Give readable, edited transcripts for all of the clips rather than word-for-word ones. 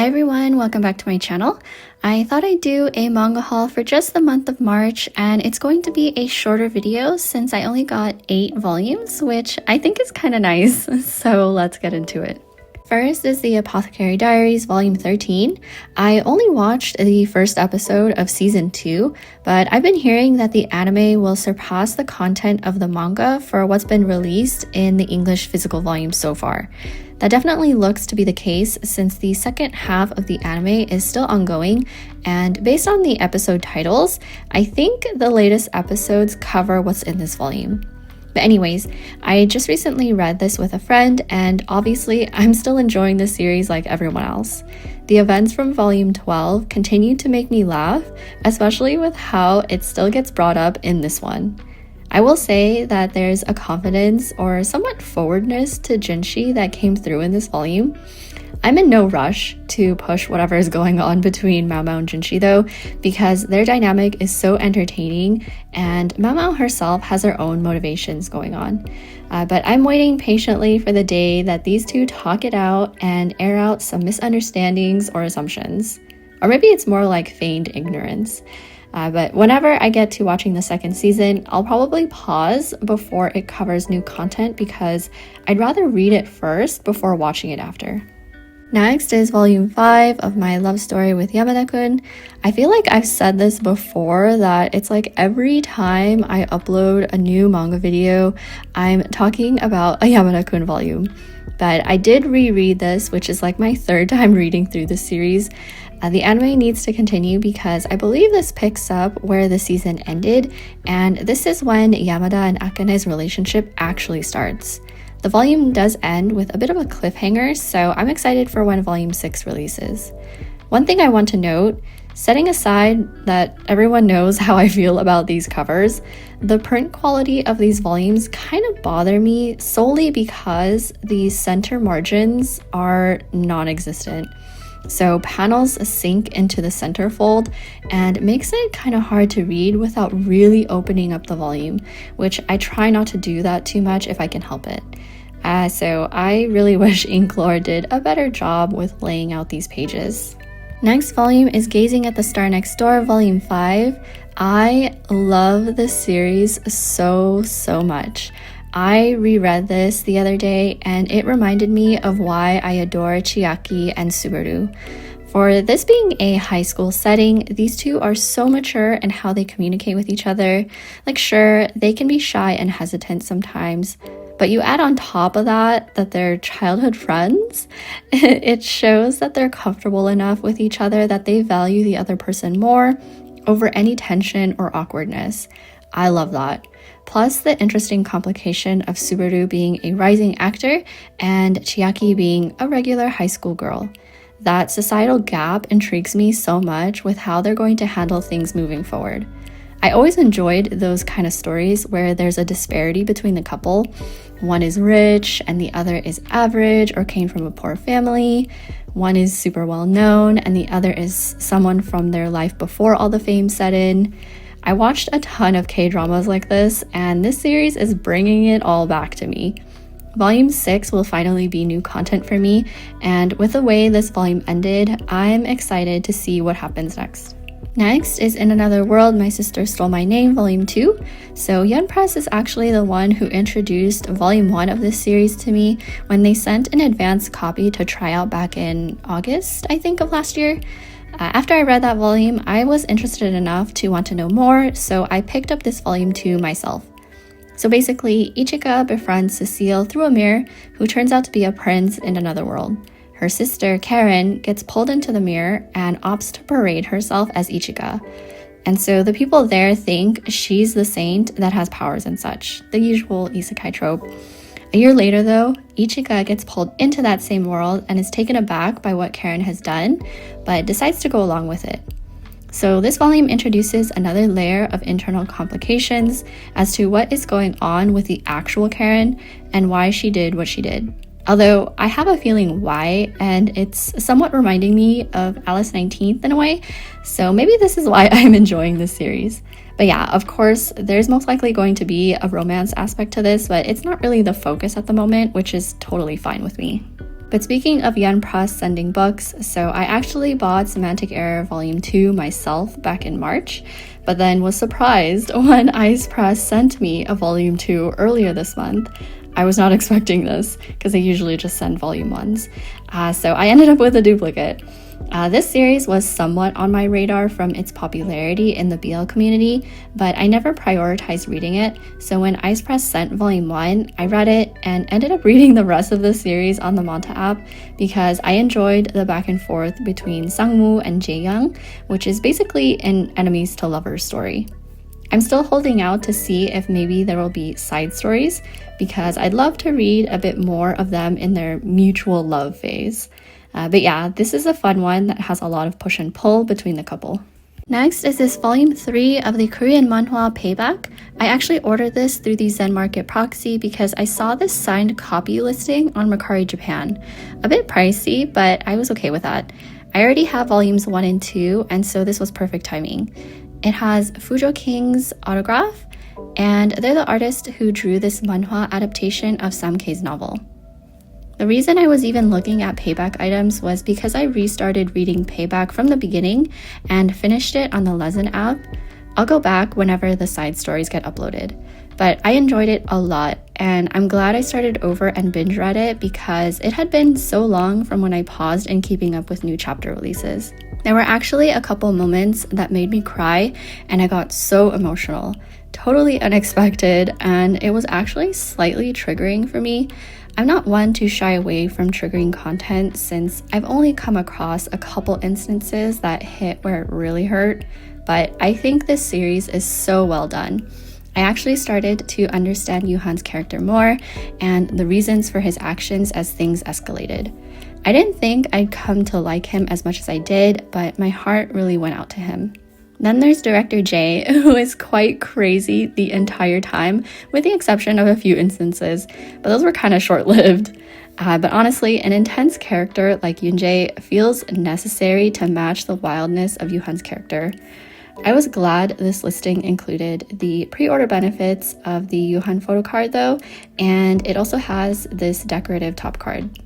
Hi everyone, welcome back to my channel. I thought I'd do a manga haul for just the month of March, and it's going to be a shorter video since I only got 8 volumes, which I think is kind of nice, so let's get into it. First is the Apothecary Diaries Volume 13. I only watched the first episode of Season 2, but I've been hearing that the anime will surpass the content of the manga for what's been released in the English physical volume so far. That definitely looks to be the case since the second half of the anime is still ongoing, and based on the episode titles, I think the latest episodes cover what's in this volume. But anyways, I just recently read this with a friend, and obviously I'm still enjoying the series like everyone else. The events from volume 12 continue to make me laugh, especially with how it still gets brought up in this one. I will say that there's a confidence or somewhat forwardness to Jinshi that came through in this volume. I'm in no rush to push whatever is going on between Mao Mao and Jinshi though, because their dynamic is so entertaining and Mao Mao herself has her own motivations going on. But I'm waiting patiently for the day that these two talk it out and air out some misunderstandings or assumptions. Or maybe it's more like feigned ignorance. But whenever I get to watching the second season, I'll probably pause before it covers new content because I'd rather read it first before watching it after. Next is volume 5 of my love story with Yamada-kun. I feel like I've said this before that it's like every time I upload a new manga video, I'm talking about a Yamada-kun volume. But I did reread this, which is like my third time reading through the series. The anime needs to continue because I believe this picks up where the season ended, and this is when Yamada and Akane's relationship actually starts. The volume does end with a bit of a cliffhanger, so I'm excited for when volume 6 releases. One thing I want to note, setting aside that everyone knows how I feel about these covers, the print quality of these volumes kind of bother me solely because the center margins are non-existent. So panels sink into the centerfold and makes it kind of hard to read without really opening up the volume, which I try not to do that too much if I can help it. So I really wish Inklore did a better job with laying out these pages. Next volume is Gazing at the Star Next Door, Volume 5. I love this series so much. I reread this the other day and it reminded me of why I adore Chiaki and Subaru. For this being a high school setting, these two are so mature in how they communicate with each other. Like sure, they can be shy and hesitant sometimes, but you add on top of that they're childhood friends, it shows that they're comfortable enough with each other that they value the other person more over any tension or awkwardness. I love that. Plus the interesting complication of Subaru being a rising actor and Chiaki being a regular high school girl. That societal gap intrigues me so much with how they're going to handle things moving forward. I always enjoyed those kind of stories where there's a disparity between the couple. One is rich and the other is average or came from a poor family. One is super well known and the other is someone from their life before all the fame set in. I watched a ton of K-dramas like this, and this series is bringing it all back to me. Volume 6 will finally be new content for me, and with the way this volume ended, I'm excited to see what happens next. Next is In Another World, My Sister Stole My Name, Volume 2. So Yun Press is actually the one who introduced Volume 1 of this series to me when they sent an advanced copy to try out back in August, I think, of last year. After I read that volume, I was interested enough to want to know more, so I picked up this volume 2 myself. So basically, Ichika befriends Cecile through a mirror, who turns out to be a prince in another world. Her sister, Karen, gets pulled into the mirror and opts to parade herself as Ichika. And so the people there think she's the saint that has powers and such, the usual isekai trope. A year later though, Ichika gets pulled into that same world and is taken aback by what Karen has done, but decides to go along with it. So this volume introduces another layer of internal complications as to what is going on with the actual Karen and why she did what she did. Although I have a feeling why, and it's somewhat reminding me of Alice 19th in a way, so maybe this is why I'm enjoying this series. But yeah, of course, there's most likely going to be a romance aspect to this, but it's not really the focus at the moment, which is totally fine with me. But speaking of Yen Press sending books, so I actually bought Semantic Error Volume 2 myself back in March, but then was surprised when Ice Press sent me a Volume 2 earlier this month. I was not expecting this because they usually just send Volume 1s. So I ended up with a duplicate. This series was somewhat on my radar from its popularity in the BL community, but I never prioritized reading it, so when Ice Press sent Volume 1, I read it and ended up reading the rest of the series on the Manta app because I enjoyed the back and forth between Sangwoo and Jae-young, which is basically an enemies to lovers story. I'm still holding out to see if maybe there will be side stories because I'd love to read a bit more of them in their mutual love phase. But yeah, this is a fun one that has a lot of push and pull between the couple. Next is this Volume 3 of the Korean manhwa Payback. I actually ordered this through the Zen Market proxy because I saw this signed copy listing on Mercari Japan. A bit pricey, but I was okay with that. I already have Volumes 1 and 2, and so this was perfect timing. It has Fujo King's autograph, and they're the artist who drew this manhwa adaptation of Sam K's novel. The reason I was even looking at Payback items was because I restarted reading Payback from the beginning and finished it on the Lezen app. I'll go back whenever the side stories get uploaded. But I enjoyed it a lot, and I'm glad I started over and binge read it because it had been so long from when I paused in keeping up with new chapter releases. There were actually a couple moments that made me cry, and I got so emotional. Totally unexpected, and it was actually slightly triggering for me. I'm not one to shy away from triggering content since I've only come across a couple instances that hit where it really hurt, but I think this series is so well done. I actually started to understand Yuhan's character more and the reasons for his actions as things escalated. I didn't think I'd come to like him as much as I did, but my heart really went out to him. Then there's Director Jae, who is quite crazy the entire time, with the exception of a few instances, but those were kind of short-lived. But honestly, an intense character like Yoon-jae feels necessary to match the wildness of Yuhan's character. I was glad this listing included the pre-order benefits of the Yuhan photo card though, and it also has this decorative top card.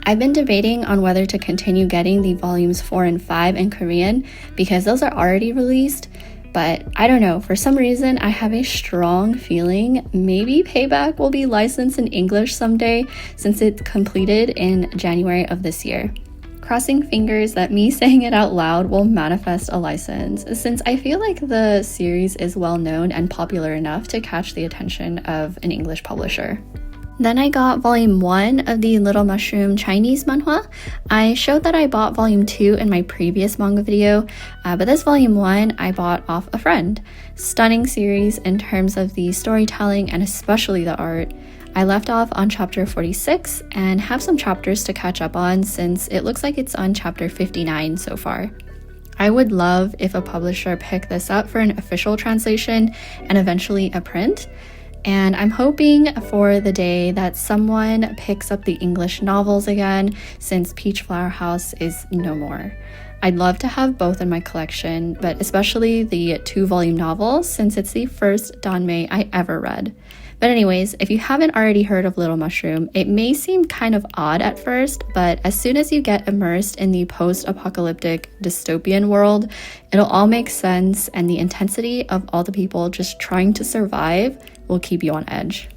I've been debating on whether to continue getting the volumes 4 and 5 in Korean because those are already released, but I don't know, for some reason I have a strong feeling maybe Payback will be licensed in English someday since it's completed in January of this year. Crossing fingers that me saying it out loud will manifest a license, since I feel like the series is well known and popular enough to catch the attention of an English publisher. Then I got Volume 1 of the Little Mushroom Chinese manhwa. I showed that I bought Volume 2 in my previous manga video, but this Volume 1 I bought off a friend. Stunning series in terms of the storytelling and especially the art. I left off on chapter 46 and have some chapters to catch up on since it looks like it's on chapter 59 so far. I would love if a publisher picked this up for an official translation and eventually a print. And I'm hoping for the day that someone picks up the English novels again since Peach Flower House is no more. I'd love to have both in my collection, but especially the 2-volume novels since it's the first danmei I ever read. But anyways, if you haven't already heard of Little Mushroom, it may seem kind of odd at first, but as soon as you get immersed in the post-apocalyptic dystopian world, it'll all make sense, and the intensity of all the people just trying to survive will keep you on edge.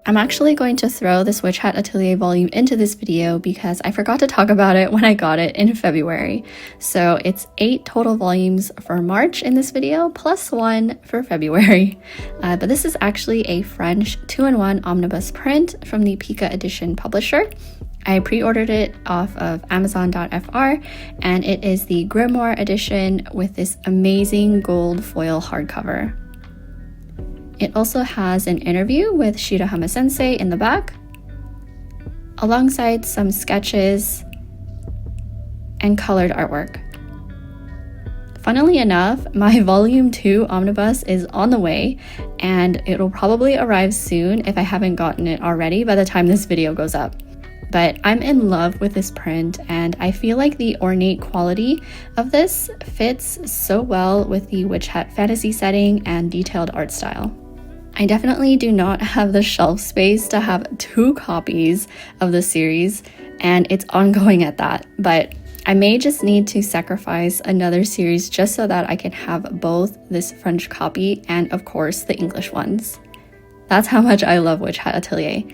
I'm actually going to throw this Hat Atelier volume into this video because I forgot to talk about it when I got it in February. So it's 8 total volumes for March in this video, plus 1 for February. But this is actually a French 2-in-1 omnibus print from the Pika Edition publisher. I pre-ordered it off of Amazon.fr, and it is the Grimoire edition with this amazing gold foil hardcover. It also has an interview with Shirahama Sensei in the back, alongside some sketches and colored artwork. Funnily enough, my Volume 2 omnibus is on the way, and it'll probably arrive soon if I haven't gotten it already by the time this video goes up. But I'm in love with this print, and I feel like the ornate quality of this fits so well with the witch hat fantasy setting and detailed art style. I definitely do not have the shelf space to have 2 copies of the series, and it's ongoing at that, but I may just need to sacrifice another series just so that I can have both this French copy and, of course, the English ones. That's how much I love Hat Atelier,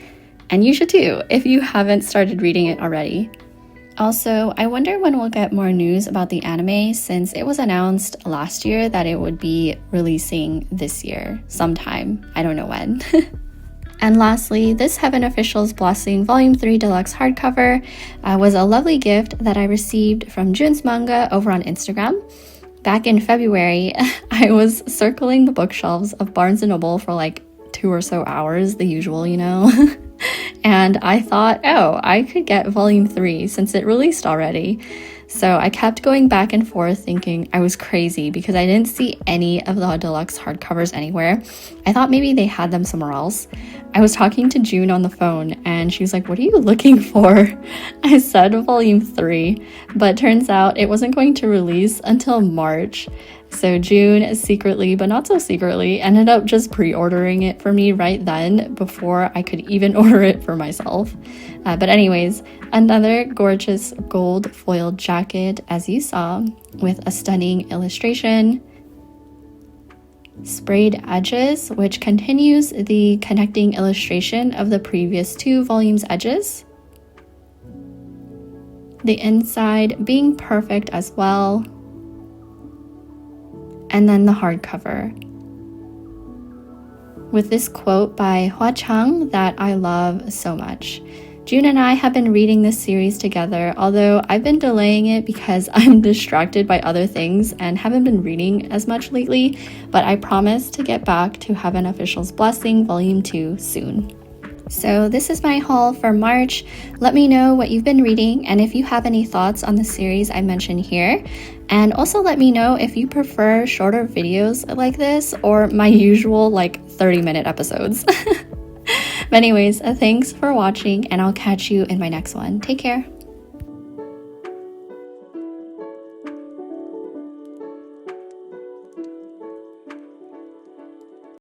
and you should too if you haven't started reading it already. Also, I wonder when we'll get more news about the anime, since it was announced last year that it would be releasing this year sometime. I don't know when. And lastly, this Heaven Officials Blessing Volume 3 Deluxe hardcover was a lovely gift that I received from Jun's Manga over on Instagram. Back in February, I was circling the bookshelves of Barnes & Noble for like 2 or so hours, the usual, you know? And I thought, oh, I could get Volume 3 since it released already. So I kept going back and forth thinking I was crazy because I didn't see any of the deluxe hardcovers anywhere. I thought maybe they had them somewhere else. I was talking to June on the phone and she was like, what are you looking for? I said Volume 3, but turns out it wasn't going to release until March. So June secretly, but not so secretly, ended up just pre-ordering it for me right then before I could even order it for myself. But anyways, another gorgeous gold foiled jacket, as you saw, with a stunning illustration, sprayed edges, which continues the connecting illustration of the previous 2 volumes' edges. The inside being perfect as well. And then the hardcover with this quote by Hua Chang that I love so much. June and I have been reading this series together, although I've been delaying it because I'm distracted by other things and haven't been reading as much lately, but I promise to get back to Heaven Officials Blessing Volume 2 soon. So this is my haul for March. Let me know what you've been reading and if you have any thoughts on the series I mentioned here. And also let me know if you prefer shorter videos like this or my usual like 30-minute episodes. But anyways, thanks for watching and I'll catch you in my next one. Take care.